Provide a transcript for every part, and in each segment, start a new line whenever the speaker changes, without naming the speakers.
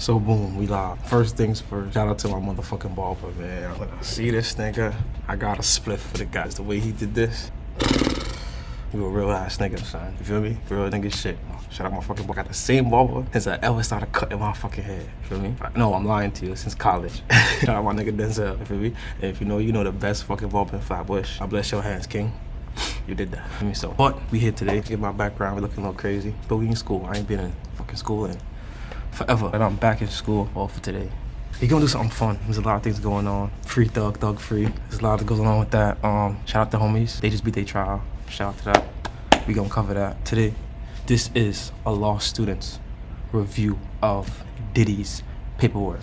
So boom, we live. First things first, shout out to my motherfucking barber, man. When I see this nigga, I got a spliff for the guys. The way he did this, you a real ass nigga, son. You feel me? Real nigga shit. Shout out my fucking barber. Got the same barber since I ever started cutting my fucking hair. You feel me? No, I'm lying to you. Since college. Shout out my nigga Denzel. You feel me? And if you know the best fucking barber in Flatbush. I bless your hands, king. You did that. I mean, so. But we here today. Get my background. We looking a little crazy. But we in school. I ain't been in fucking school in forever. And I'm back in school all for today. We're gonna do something fun. There's a lot of things going on. Free thug free. There's a lot that goes on with that. Shout out to homies. They just beat their trial. Shout out to that. We gonna cover that today. This is a law student's review of Diddy's paperwork.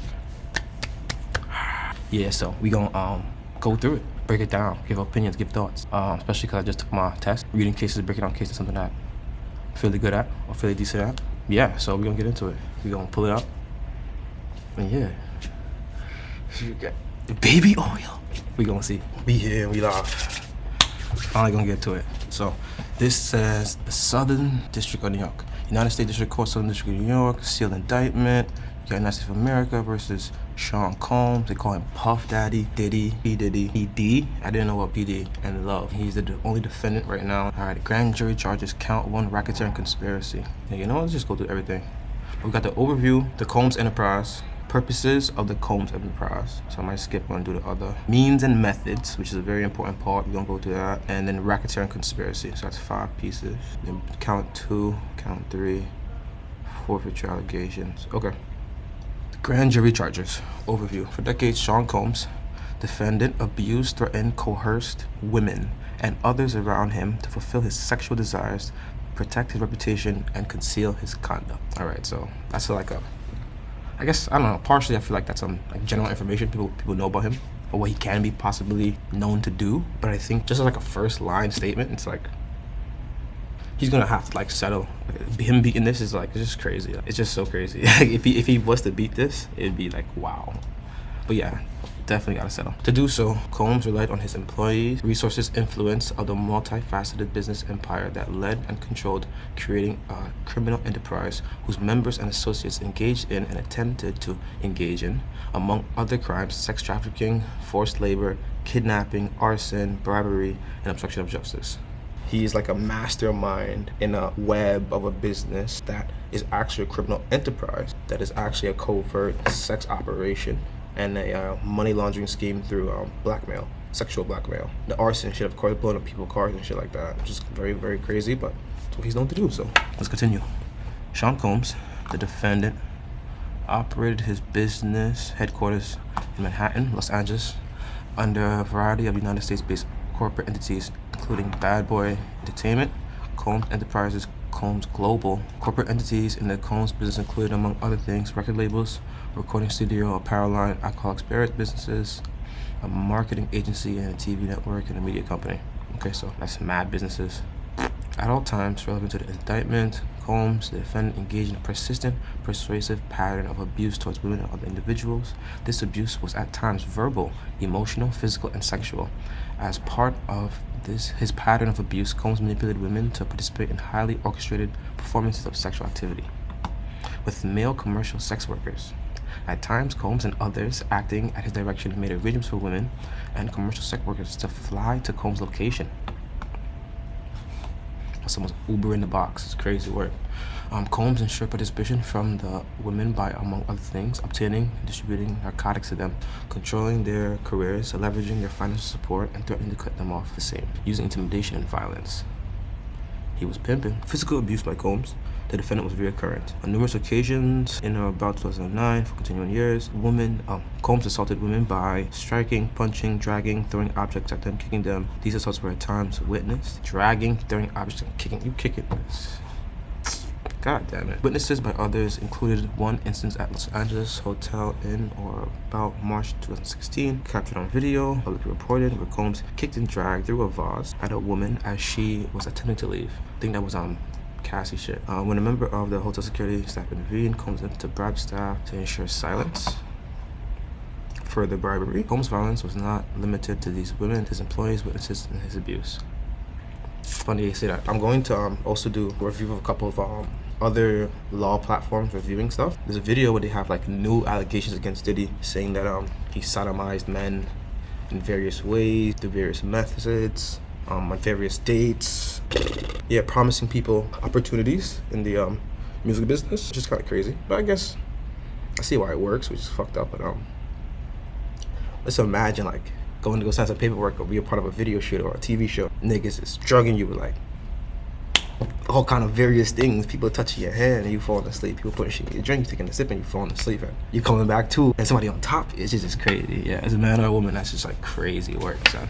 Yeah, so we gonna go through it, break it down, give opinions, give thoughts. Especially because I just took my test. Reading cases, breaking down cases, something that I'm fairly good at or fairly decent at. Yeah, so we're gonna get into it. We're gonna pull it up. And yeah. You got the baby oil. We gonna see. Be here, we live. Finally gonna get to it. So this says the Southern District of New York. United States District Court, Southern District of New York, sealed indictment. You got United States of America versus Sean Combs. They call him Puff Daddy, Diddy, P. Diddy, PD. I didn't know about PD and Love. He's the only defendant right now. All right, grand jury charges count 1, racketeering conspiracy. Yeah, you know, let's just go through everything. We got the overview, the Combs enterprise, purposes of the Combs enterprise. So I might skip one and do the other. Means and methods, which is a very important part. We're gonna go through that. And then racketeering conspiracy. So that's 5 pieces. Then count 2, count 3, forfeiture allegations. Okay. Grand jury charges. Overview. For decades, Sean Combs, defendant, abused, threatened, coerced women and others around him to fulfill his sexual desires, protect his reputation, and conceal his conduct. All right, so that's like a, I guess, I don't know, partially I feel like that's some like general information people know about him or what he can be possibly known to do. But I think just as like a first line statement, it's like, he's gonna have to like settle. Him beating this is like, it's just crazy. It's just so crazy. if he was to beat this, it'd be like, wow. But yeah, definitely gotta settle. To do so, Combs relied on his employees, resources, influence of the multifaceted business empire that led and controlled creating a criminal enterprise whose members and associates engaged in and attempted to engage in, among other crimes, sex trafficking, forced labor, kidnapping, arson, bribery, and obstruction of justice. He's like a mastermind in a web of a business that is actually a criminal enterprise, that is actually a covert sex operation and a money laundering scheme through blackmail, sexual blackmail. The arson shit, of course, blowing up people's cars and shit like that, which is very, very crazy, but that's what he's known to do, so let's continue. Sean Combs, the defendant, operated his business headquarters in Manhattan, Los Angeles, under a variety of United States-based corporate entities, including Bad Boy Entertainment, Combs Enterprises, Combs Global. Corporate entities in the Combs business included, among other things, record labels, recording studio, apparel line, alcoholic spirit businesses, a marketing agency, and a TV network, and a media company. Okay, so that's mad businesses. At all times relevant to the indictment, Combs, the defendant, engaged in a persistent, persuasive pattern of abuse towards women and other individuals. This abuse was at times verbal, emotional, physical, and sexual. As part of his pattern of abuse, Combs manipulated women to participate in highly orchestrated performances of sexual activity with male commercial sex workers. At times, Combs and others acting at his direction made arrangements for women and commercial sex workers to fly to Combs' location. Someone's Uber in the box. It's crazy work. Combs ensured participation from the women by, among other things, obtaining and distributing narcotics to them, controlling their careers, leveraging their financial support, and threatening to cut them off the same, using intimidation and violence. He was pimping. Physical abuse by Combs. The defendant was recurrent. On numerous occasions in or about 2009 for continuing years, Combs assaulted women by striking, punching, dragging, throwing objects at them, kicking them. These assaults were at times witnessed. Dragging, throwing objects, and kicking. You kicking this. God damn it. Witnesses by others included one instance at Los Angeles Hotel in or about March 2016, captured on video, publicly reported, where Combs kicked and dragged through a vase at a woman as she was attempting to leave. I think that was Cassie shit. When a member of the hotel security staff intervened, Combs attempted to bribe staff to ensure silence. Further bribery. Combs' violence was not limited to these women, his employees, witnesses, and his abuse. Funny you say that. I'm going to also do a review of a couple of other law platforms reviewing stuff. There's a video where they have like new allegations against Diddy, saying that he sodomized men in various ways, through various methods, on various dates. Yeah, promising people opportunities in the music business, which is kind of crazy. But I guess I see why it works, which is fucked up. But let's imagine like going to go sign some paperwork or be a part of a video shoot or a TV show. Niggas is drugging you with like all kind of various things. People touching your hand and you falling asleep. People putting shit in your drink, you taking a sip and you falling asleep. And you coming back too, and somebody on top. It's just crazy. Yeah, as a man or a woman, that's just like crazy work, son.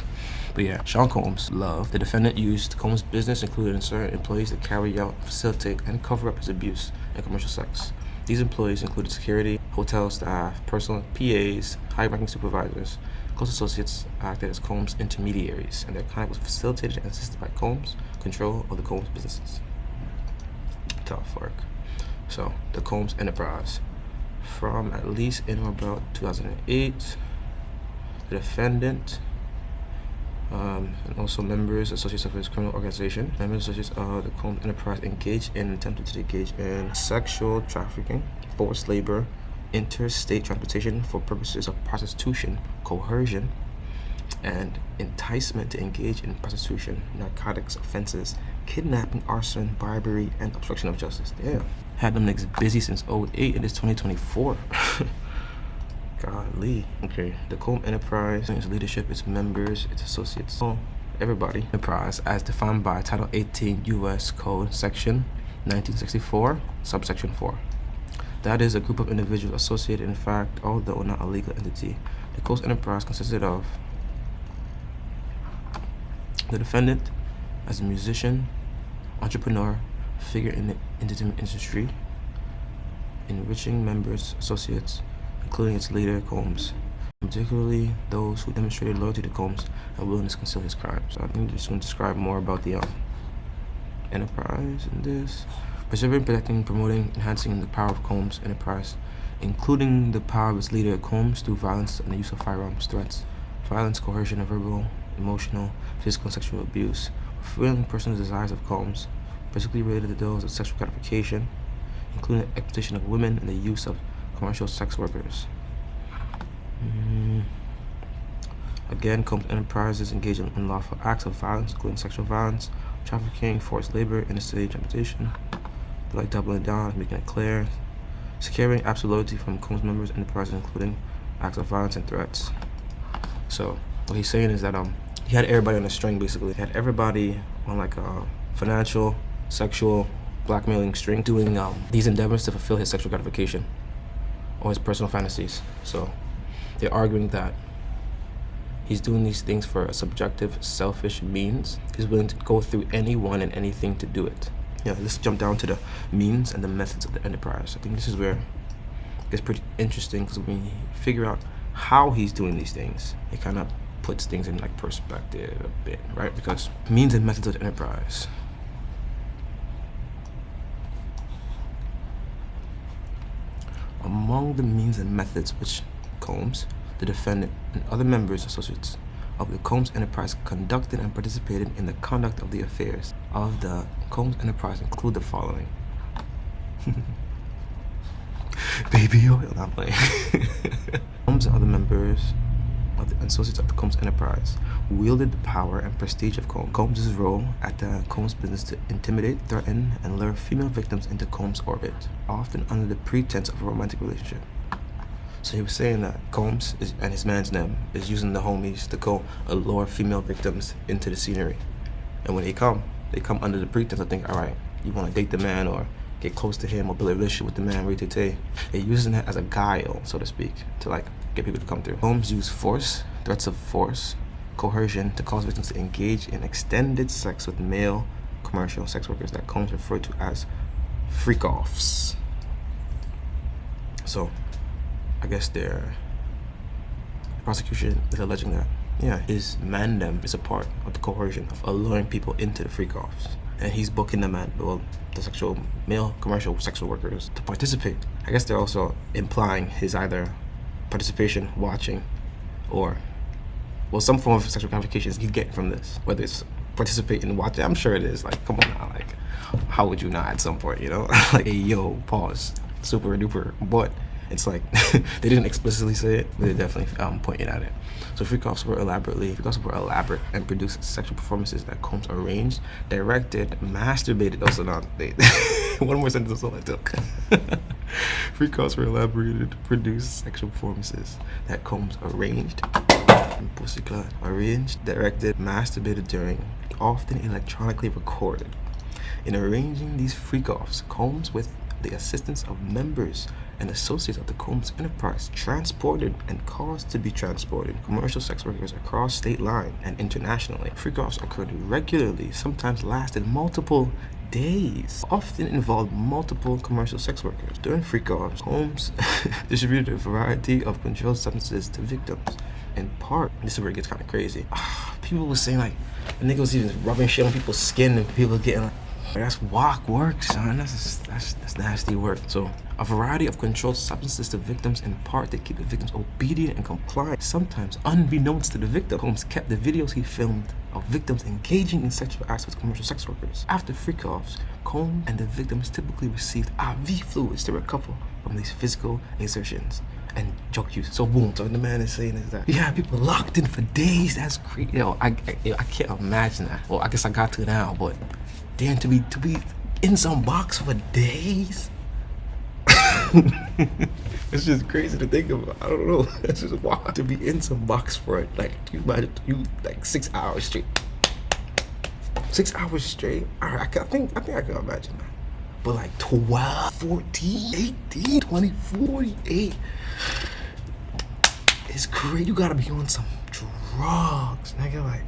But yeah, Sean Combs, Love. The defendant used Combs' business, including certain employees, to carry out, facilitate, and cover up his abuse and commercial sex. These employees included security, hotel staff, personal PAs, high-ranking supervisors. Close associates acted as Combs' intermediaries, and their conduct was facilitated and assisted by Combs' control of the Combs businesses. Tough work. So, the Combs enterprise. From at least in or about 2008, the defendant, and also members, associates of his criminal organization, members, associates of the Combs enterprise attempted to engage in sexual trafficking, forced labor, interstate transportation for purposes of prostitution, coercion, and enticement to engage in prostitution, narcotics offenses, kidnapping, arson, bribery, and obstruction of justice. Damn. Had them niggas busy since 2008 and it's 2024. Golly. Okay, the Combs enterprise, its leadership, its members, its associates, everybody. Enterprise, as defined by Title 18 U.S. Code, Section 1964, subsection 4. That is a group of individuals associated in fact, although not a legal entity. The Combs enterprise consisted of the defendant as a musician, entrepreneur, figure in the entertainment industry, enriching members, associates, including its leader, Combs, particularly those who demonstrated loyalty to Combs and willingness to conceal his crimes. So I think I'm just going to describe more about the enterprise in this. Preserving, protecting, promoting, enhancing the power of Combs enterprise, including the power of its leader, Combs, through violence and the use of firearms, threats, violence, coercion, and verbal, emotional, physical, and sexual abuse, fulfilling personal desires of Combs, particularly related to those of sexual gratification, including the exploitation of women and the use of commercial sex workers. Again, Combs enterprises engage in unlawful acts of violence, including sexual violence, trafficking, forced labor, interstate transportation, like doubling down, making it clear, securing absolute loyalty from Combs members, enterprises, including acts of violence and threats. So what he's saying is that he had everybody on a string, basically. He had everybody on like a financial, sexual, blackmailing string, doing these endeavors to fulfill his sexual gratification or his personal fantasies. So they're arguing that he's doing these things for a subjective, selfish means. He's willing to go through anyone and anything to do it. Yeah, let's jump down to the means and the methods of the enterprise. I think this is where it gets pretty interesting, because when you figure out how he's doing these things, it kind of puts things in like perspective a bit, right? Because means and methods of the enterprise. Among the means and methods which Combs, the defendant, and other members, associates of the Combs enterprise conducted and participated in the conduct of the affairs of the Combs enterprise include the following. Baby oil, not playing. Combs and other members of the associates of the Combs enterprise wielded the power and prestige of Combs. Combs' role at the Combs business to intimidate, threaten, and lure female victims into Combs' orbit, often under the pretense of a romantic relationship. So he was saying that Combs and his man's them is using the homies to go allure female victims into the scenery. And when they come under the pretense of thinking, all right, you want to date the man or get close to him or build a relationship with the man, they're using it as a guile, so to speak, to like get people to come through. Combs used force, threats of force, coercion to cause victims to engage in extended sex with male commercial sex workers that Combs referred to as freak-offs. So I guess the prosecution is alleging that, yeah, his mandem is a part of the coercion of alluring people into the freak-offs. And he's booking the sexual, male commercial sexual workers to participate. I guess they're also implying his either participation, watching, or, well, some form of sexual gratification he's getting from this. Whether it's participate in watching, I'm sure it is. Like, come on now, like, how would you not at some point, you know? Like, hey, yo, pause, super duper. But it's like, they didn't explicitly say it, but they definitely pointed at it. So freak-offs were elaborate and produced sexual performances that Combs arranged, directed, masturbated. Also not, one more sentence, that's all I took. Freak-offs were elaborated, produced sexual performances that Combs arranged, directed, masturbated during, often electronically recorded. In arranging these freak-offs, Combs, with the assistance of members and associates of the Combs enterprise, transported and caused to be transported commercial sex workers across state line and internationally. Freak-offs occurred regularly, sometimes lasted multiple days, often involved multiple commercial sex workers. During freak-offs, Combs distributed a variety of controlled substances to victims. In part, this is where it gets kind of crazy. People were saying like, the nigga was even rubbing shit on people's skin and people getting like, that's WACH work, son. That's nasty work. So, a variety of controlled substances to victims, in part to keep the victims obedient and compliant. Sometimes, unbeknownst to the victim, Combs kept the videos he filmed of victims engaging in sexual acts with commercial sex workers. After freak-offs, Combs and the victims typically received IV fluids to recover from these physical exertions and drug use. So boom, so what the man is saying is that, yeah, people locked in for days. That's crazy. Yo, I can't imagine that. Well, I guess I got to now, but damn, to be in some box for days. It's just crazy to think about. I don't know. It's just wild to be in some box for it. Like, you imagine you like 6 hours straight. 6 hours straight. I think I can imagine that. But like 12, 14, 18, 20, 48. It's crazy. You gotta be on some drugs, nigga. Like,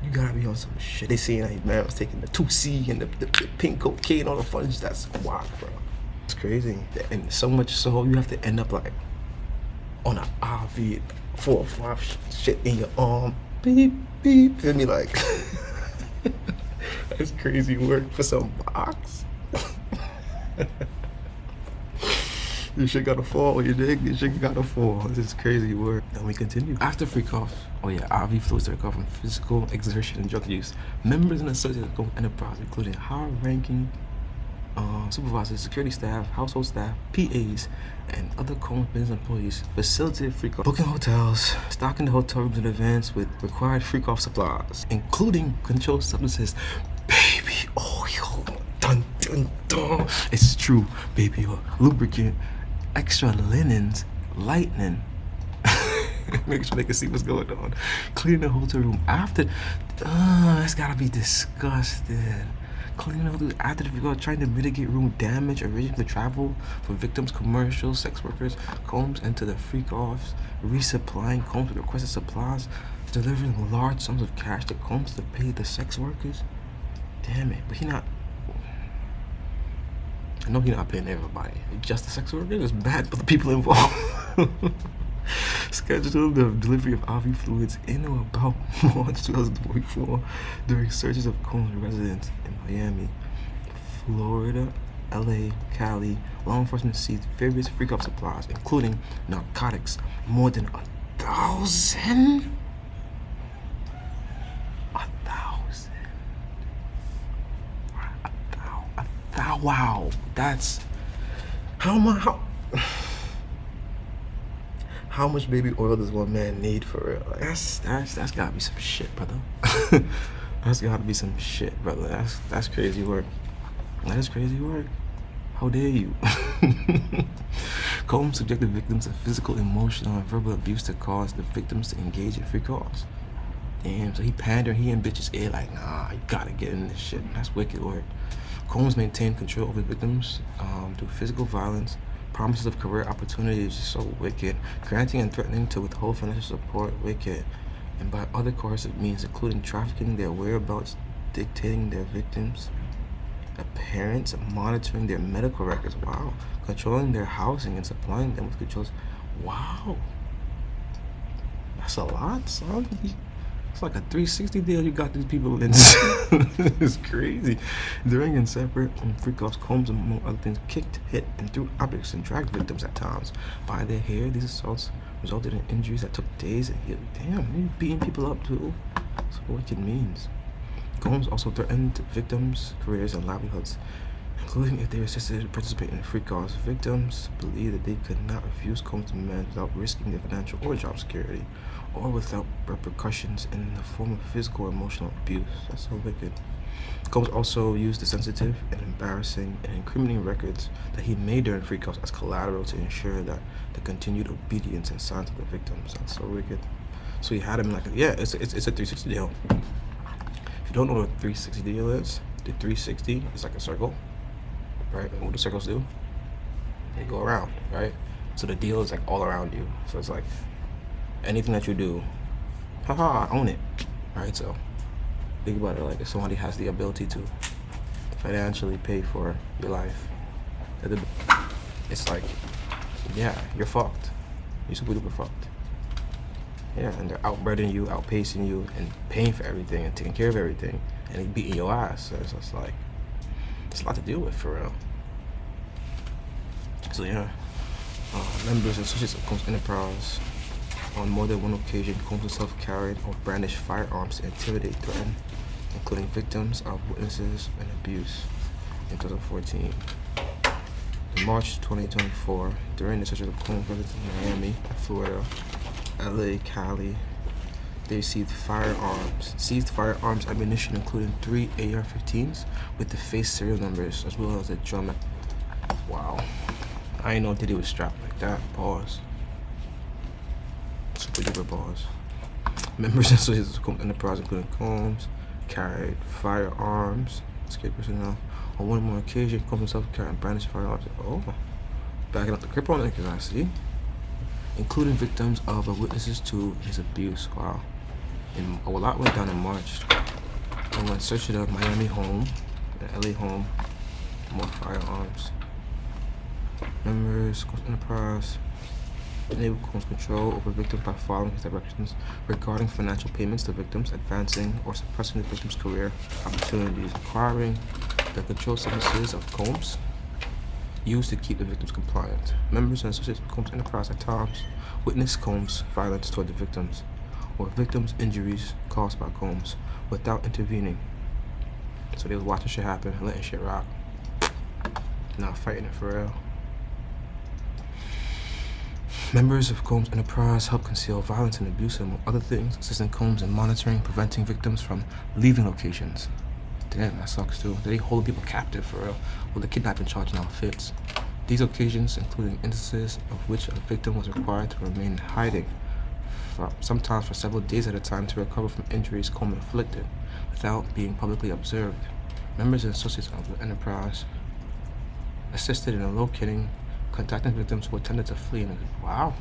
you gotta be on some shit. They saying like, man was taking the 2C and the pink cocaine, all the fun. That's wild, bro. It's crazy. And so much so, you have to end up like on an IV, 4 or 5 shit in your arm. Beep, beep. Feel me? Like, that's crazy work for some box. Your shit gotta fall, you dig? Your shit gotta fall. This is crazy work. Then we continue. After freak-offs, IV fluids to recover from physical exertion and drug use, members and associates of Combs enterprise, including high-ranking supervisors, security staff, household staff, PAs, and other Combs business employees, facilitated freak-offs, booking hotels, stocking the hotel rooms in advance with required freak-off supplies, including controlled substances. Baby oil, dun dun dun. It's true, baby oil, lubricant, extra linens, lightning. Make sure they can see what's going on. Cleaning the hotel room after. That's gotta be disgusting. Cleaning the hotel room after the freak-off, trying to mitigate room damage, arranging the travel for victims, commercial sex workers, Combs into the freak-offs, resupplying Combs with requested supplies, delivering large sums of cash to Combs to pay the sex workers. Damn it, but he not. I know he's not paying everybody. Just the sex workers. It's bad for the people involved. Scheduled the delivery of IV fluids in or about March 2024 during searches of Combs residents in Miami, Florida, LA, Cali. Law enforcement seized various freak-off supplies, including narcotics, more than 1,000. Wow, that's how much baby oil does one man need for real? Like, that's gotta be some shit, brother. That's gotta be some shit, brother. That's crazy work. That is crazy work. How dare you? Combs subjected victims to physical, emotional, and verbal abuse to cause the victims to engage in freak-offs. Damn, so he pandered, he in bitches' ear like, nah, you gotta get in this shit. That's wicked work. Combs maintained control over victims through physical violence, promises of career opportunities, so wicked, granting and threatening to withhold financial support, wicked, and by other coercive means, including trafficking their whereabouts, dictating their victims' appearance, monitoring their medical records, wow, controlling their housing and supplying them with controls. Wow, that's a lot, son. It's like a 360 deal you got these people in. It's crazy. During and separate freak-offs, Combs, among other things, kicked, hit, and threw objects and dragged victims at times by their hair. These assaults resulted in injuries that took days and healed. Damn, you're beating people up too. That's what it means. Combs also threatened victims' careers and livelihoods, including if they assisted to participate in free calls. Victims believed that they could not refuse Combs' demands without risking their financial or job security, or without repercussions in the form of physical or emotional abuse. That's so wicked. Combs also used the sensitive and embarrassing and incriminating records that he made during free calls as collateral to ensure that the continued obedience and silence of the victims. That's so wicked. So he had him like, yeah, it's a 360 deal. If you don't know what a 360 deal is, the 360 is like a circle, right? And what do circles do? They go around, right? So the deal is like all around you. So it's like anything that you do, haha, own it, right? So think about it like if somebody has the ability to financially pay for your life, it's like, yeah, you're fucked. You're super duper fucked. Yeah, and they're outbreeding you, outpacing you, and paying for everything, and taking care of everything, and beating your ass. So it's just like, it's a lot to deal with, for real. So yeah, members and associates of Combs Enterprise, on more than one occasion, Combs himself carried or brandished firearms to intimidate, threaten, including victims of witnesses and abuse. In 2014, in March 2024, during the search of Combs residence in Miami, Florida, LA, Cali, they seized firearms, ammunition, including 3 AR-15s with the face serial numbers, as well as a drum. Wow, I didn't know Diddy was strapped like that. Pause. Super duper pause. Members and associates of Combs Enterprise, including Combs, carried firearms. Escape personnel. On one more occasion, Combs himself carried and brandished firearms. Oh, backing up the grip on it, because I see. Including victims of or witnesses to his abuse. Wow. A lot went down in March. And when searching a Miami home, an LA home, more firearms. Members, Combs Enterprise, enabled Combs control over victims by following his directions regarding financial payments to victims, advancing or suppressing the victim's career opportunities, acquiring the control services of Combs used to keep the victims compliant. Members and associates of Combs Enterprise at times witnessed Combs' violence toward the victims or victims' injuries caused by Combs without intervening. So they was watching shit happen, letting shit rock, not fighting it for real. Members of Combs Enterprise helped conceal violence and abuse, among other things, assisting Combs in monitoring, preventing victims from leaving locations. Damn, that sucks too. They hold people captive for real, with the kidnapping charge now fits. These occasions, including instances of which a victim was required to remain in hiding, sometimes for several days at a time, to recover from injuries Combs inflicted, without being publicly observed. Members and associates of the Enterprise assisted in locating, contacting victims who attempted to flee. And wow,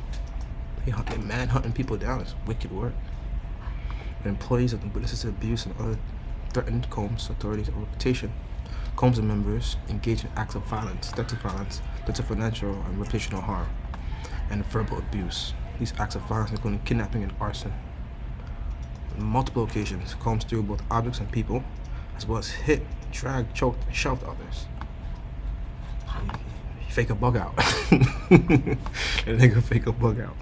they manhunting people down. It's wicked work. And employees of the witnesses to abuse and other threatened Combs' authorities or reputation. Combs and members engaged in acts of violence, threats of financial and reputational harm, and verbal abuse. These acts of violence including kidnapping and arson. On multiple occasions, Combs threw both objects and people, as well as hit, dragged, choked, and shoved others. He fake a bug out. A nigga fake a bug out.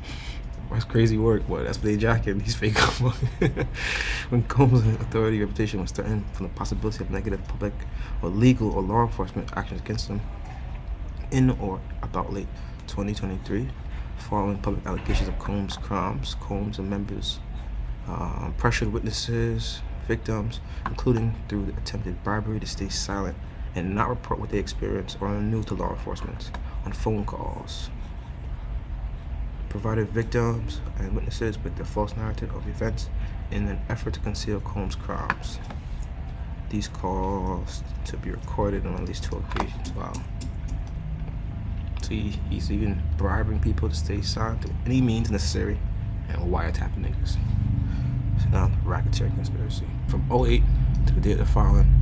That's crazy work, but that's what they jacking. He's fake a bug. When Combs' authority reputation was threatened from the possibility of negative public or legal or law enforcement actions against him in or about late 2023, following public allegations of Combs' crimes, Combs and members pressured witnesses, victims, including through the attempted bribery, to stay silent and not report what they experienced or are new to law enforcement on phone calls. Provided victims and witnesses with the false narrative of events in an effort to conceal Combs' crimes. These calls to be recorded on at least 2 occasions. Wow. So he's even bribing people to stay silent through any means necessary and wiretapping niggas. So now, racketeering conspiracy. From 2008 to the day of the filing,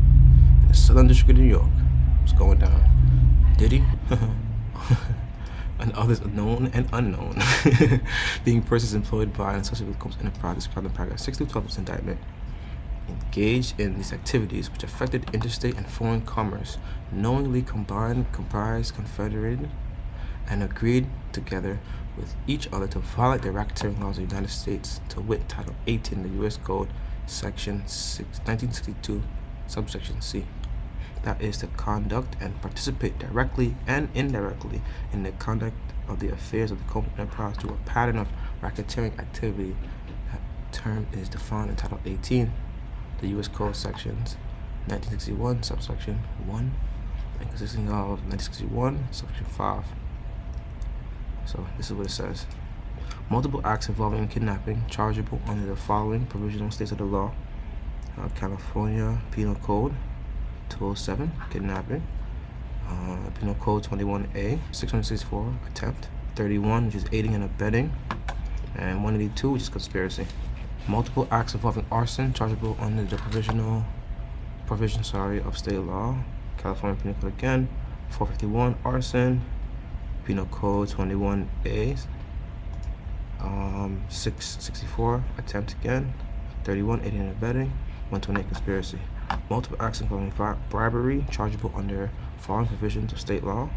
in the Southern District of New York, what's going down? Diddy? And others known and unknown, being persons employed by and associated with Combs Enterprise, described in paragraph 6 through 12 of this indictment, engaged in these activities which affected interstate and foreign commerce, knowingly combined, comprised, confederated, and agreed together with each other to violate the racketeering laws of the United States, to wit, Title 18 in the U.S. Code, Section 1962, subsection C. That is to conduct and participate directly and indirectly in the conduct of the affairs of the corporate enterprise through a pattern of racketeering activity. That term is defined in Title 18, the U.S. Code sections 1961, subsection 1, and consisting of 1961, subsection 5. So this is what it says. Multiple acts involving kidnapping chargeable under the following provisional states of the law. California Penal Code 207, kidnapping. Penal Code 21A, 664, attempt. 31, which is aiding and abetting. And 182, which is conspiracy. Multiple acts involving arson chargeable under the provision of state law. California Penal Code again. 451, arson. Penal Code 21A, 664, attempt again. 31, aiding and abetting. 128, conspiracy. Multiple acts involving bribery chargeable under following provisions of state law.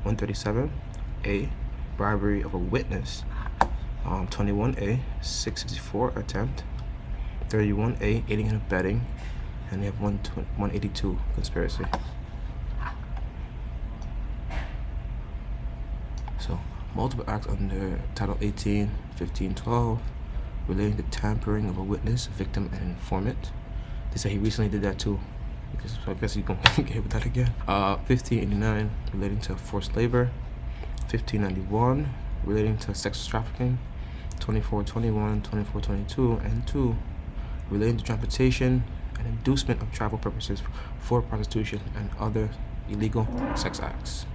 137, A, bribery of a witness. 21A, 664, attempt. 31A, aiding and abetting. And they have 182, conspiracy. So, multiple acts under Title 18, 1512, relating to tampering of a witness, victim, and informant. They say he recently did that too. So I guess he's gonna get with that again. 1589, relating to forced labor. 1591, relating to sex trafficking. 2421, 2422, and 2, relating to transportation and inducement of travel purposes for prostitution and other illegal sex acts.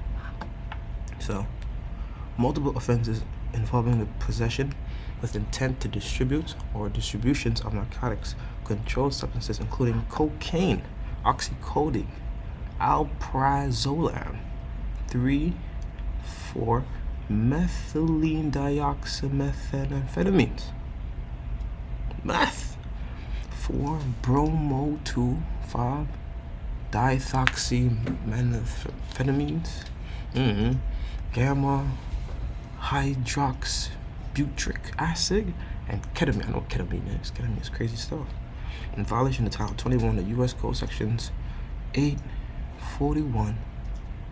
So, multiple offenses involving the possession with intent to distribute or distributions of narcotics, controlled substances including cocaine, oxycodone, alprazolam, 3,4 methylene dioxymethamphetamines, meth, 4 bromo 2,5 dithoxymethamphetamines, gamma hydroxybutyric acid, and ketamine. I know what ketamine is. Ketamine is crazy stuff. In violation of Title 21 of U.S. Code sections 841,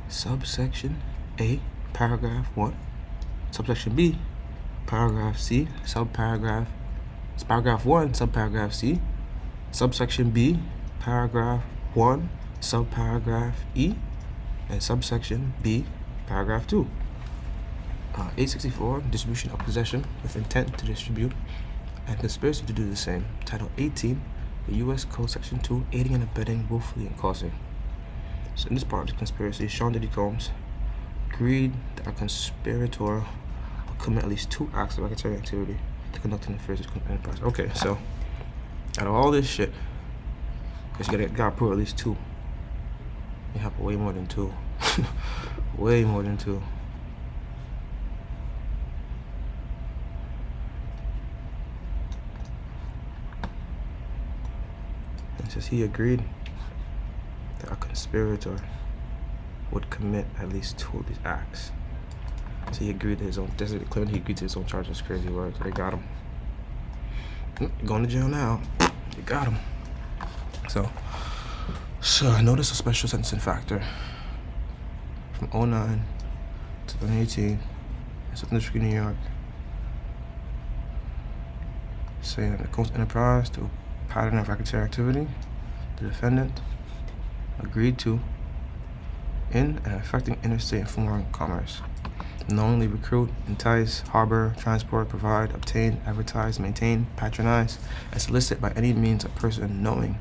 subsection A, paragraph 1, subsection B, paragraph C, paragraph 1, subparagraph C, subsection B, paragraph 1, subparagraph E, and subsection B, paragraph 2. 864, distribution or possession with intent to distribute, and conspiracy to do the same. Title 18, the U.S. Code Section 2, aiding and abetting willfully and causing. So in this part of the conspiracy, Sean Diddy Combs agreed that a conspirator will commit at least 2 acts of racketeering activity to conduct an affairs of enterprise. Okay, so out of all this shit, because you gotta prove at least 2. You have way more than 2. Way more than 2. It says he agreed that a conspirator would commit at least 2 of these acts. So he agreed to his own, this is claiming he agreed to his own charges. Crazy words. They got him. Going to jail now. They got him. So I noticed a special sentencing factor from 09 to 2018 in Southern District, New York, saying that the Coast Enterprise, through a pattern of racketeering activity, the defendant agreed to, in and affecting interstate and foreign commerce, knowingly recruit, entice, harbor, transport, provide, obtain, advertise, maintain, patronize, and solicit by any means a person knowing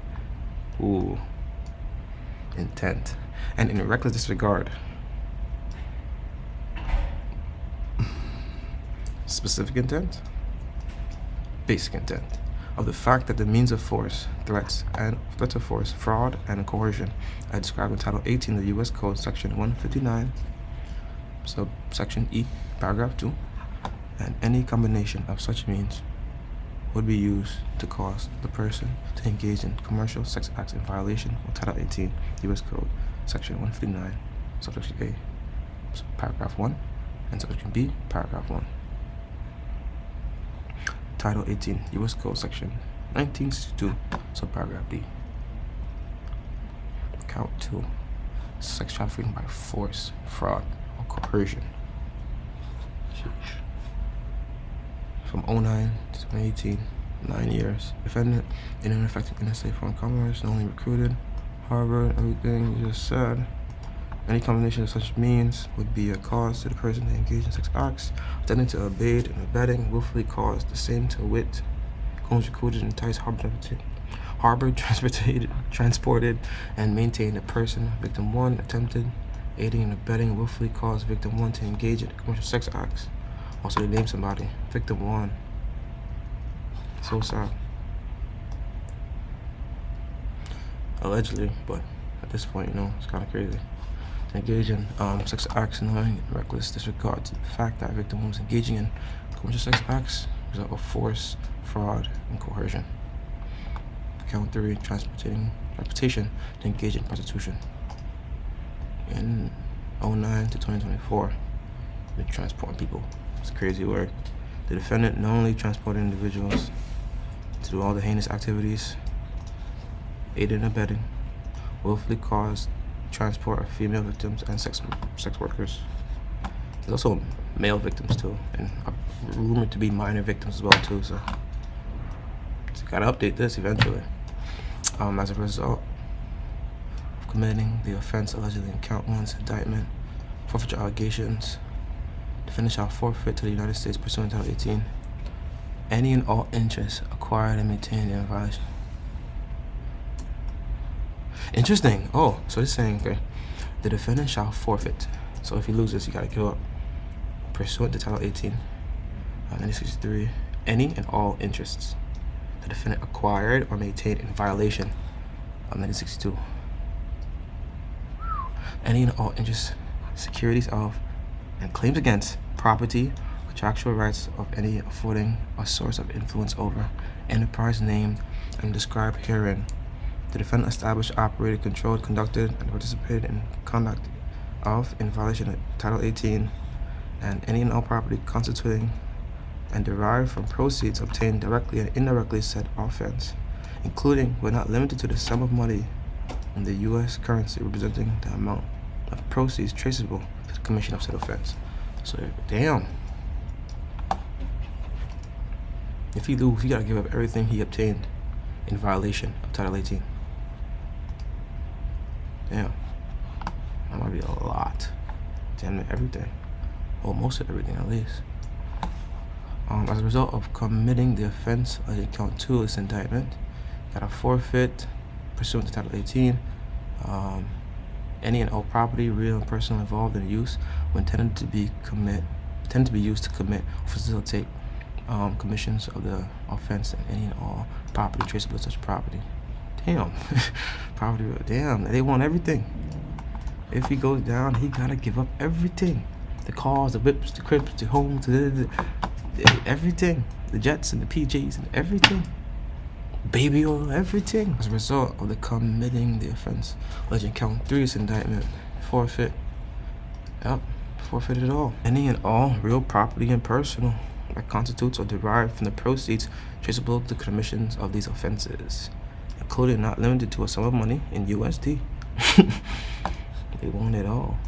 intent and in reckless disregard, specific intent, basic intent, of the fact that the means of force, threats of force, fraud, and coercion are described in Title 18 of the U.S. Code, Section 159, subsection E, paragraph 2, and any combination of such means would be used to cause the person to engage in commercial sex acts in violation of Title 18 U.S. Code, Section 159, subsection A, paragraph 1, and subsection B, paragraph 1. Title 18 U.S. Code Section 1962, subparagraph D. Count 2, sex trafficking by force, fraud, or coercion. Sheesh. From 09 to 2018, 9 years. Defendant in an affecting interstate foreign commerce, not only recruited, harbored, everything you just said. Any combination of such means would be a cause to the person to engage in sex acts, intending to aid and abetting, willfully cause the same to wit, comes recruited, enticed, harbored, transported, and maintained a person, victim 1, attempted, aiding and abetting, willfully caused victim 1 to engage in commercial sex acts. Also, they name somebody, victim 1. So sad. Allegedly, but at this point, you know, it's kind of crazy. To engage in sex acts knowing reckless disregard to the fact that victim 1 was engaging in commercial sex acts, result of force, fraud, and coercion. Count 3, transportation to engage in prostitution. In 09 to 2024, they're transporting people. It's a crazy word. The defendant not only transported individuals to do all the heinous activities, aided and abetting, willfully caused transport of female victims and sex workers. There's also male victims too, and rumored to be minor victims as well too. So gotta update this eventually. As a result of committing the offense allegedly in count 1's indictment, forfeiture allegations, defendant shall forfeit to the United States pursuant to Title 18 any and all interests acquired and maintained in violation. Interesting. Oh, so it's saying, okay, the defendant shall forfeit. So if he loses, he gotta give up. Pursuant to Title 18, 1963, any and all interests the defendant acquired or maintained in violation of 1962. Any and all interests, securities of, and claims against property, contractual rights of any affording a source of influence over enterprise named and described herein. The defendant established, operated, controlled, conducted, and participated in conduct of, in violation of Title 18, and any and all property constituting and derived from proceeds obtained directly and indirectly said offense, including but not limited to the sum of money in the U.S. currency representing the amount of proceeds traceable to the commission of said offense. So, damn. If he loses, he gotta give up everything he obtained in violation of Title 18. Damn. That might be a lot. Damn it, everything. Well, most of everything at least. As a result of committing the offense alleged count 2 of this indictment, gotta forfeit pursuant to Title 18 any and all property, real and personal, involved in use when intended to be used to commit or facilitate commissions of the offense, and any and all property traceable to such property. Damn. Property, damn, they want everything. If he goes down, he gotta give up everything. The cars, the whips, the cribs, the homes, everything. The jets and the PJs and everything. Baby oil, everything. As a result of the committing the offense alleged count 3 is indictment, forfeit. Yep, forfeit it all. Any and all real property and personal that constitutes or derived from the proceeds traceable to commissions of these offenses, including not limited to a sum of money in USD. They want it all.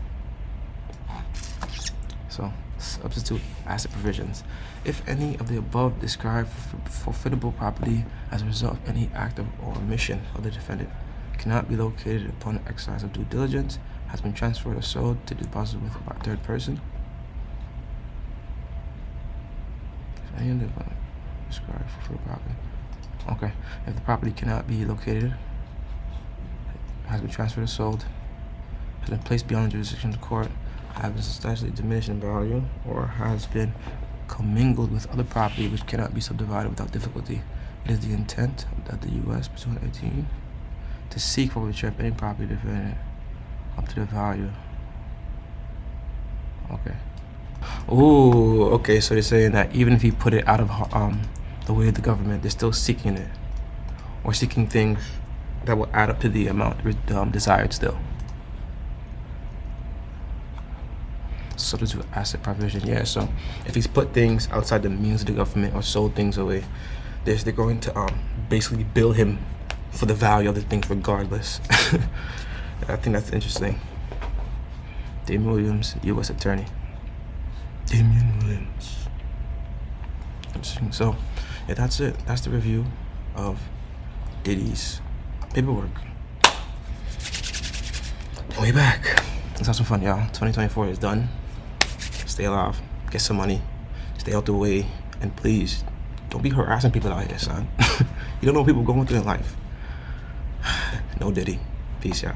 So, substitute asset provisions. If any of the above described forfeitable property as a result of any act of or omission of the defendant cannot be located upon the exercise of due diligence, has been transferred or sold to deposit with a third person. If any of the above described forfeitable property. Okay. If the property cannot be located, has been transferred or sold, has been placed beyond the jurisdiction of the court, has been substantially diminished in value, or has been commingled with other property which cannot be subdivided without difficulty. It is the intent of the U.S. pursuant to 18 to seek forfeiture of any property defendant up to the value. Okay. Ooh, okay, so they're saying that even if he put it out of the way of the government, they're still seeking it, or seeking things that will add up to the amount desired still. Substitute asset provision, yeah, so if he's put things outside the means of the government or sold things away, they're going to basically bill him for the value of the things regardless. I think that's interesting. Damian Williams, U.S. Attorney. Damian Williams. Interesting. So, yeah, that's it. That's the review of Diddy's paperwork. Way back. Let's have some fun, y'all. 2024 is done. Stay alive. Get some money. Stay out the way. And please, don't be harassing people out here, son. You don't know what people are going through in life. No Diddy. Peace, y'all.